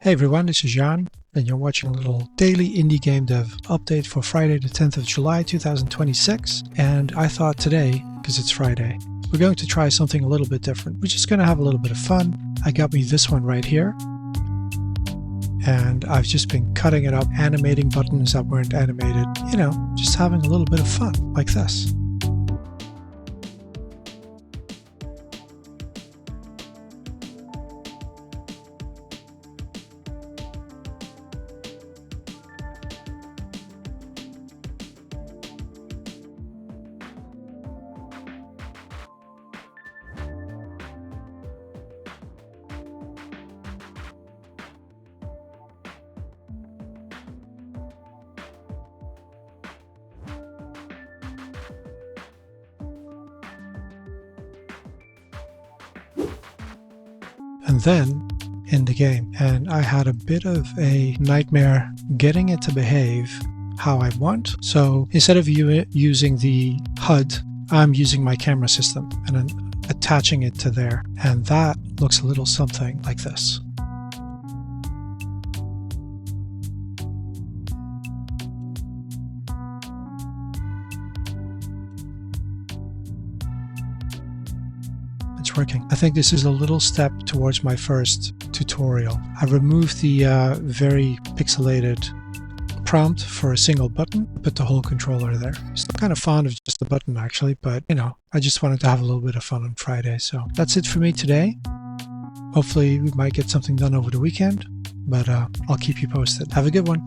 Hey everyone, this is Jan, and you're watching a little daily indie game dev update for Friday the 10th of July 2026. And I thought today, because it's Friday, we're going to try something a little bit different. We're just going to have a little bit of fun. I got me this one right here, and I've just been cutting it up, animating buttons that weren't animated, just having a little bit of fun like this. And then in the game, and I had a bit of a nightmare getting it to behave how I want. So instead of using the HUD, I'm using my camera system and I'm attaching it to there, and that looks a little something like this. It's working. I think this is a little step towards my first tutorial. I removed the very pixelated prompt for a single button, put the whole controller there. Still kind of fond of just the button actually, but I just wanted to have a little bit of fun on Friday. So that's it for me today. Hopefully we might get something done over the weekend, but I'll keep you posted. Have a good one.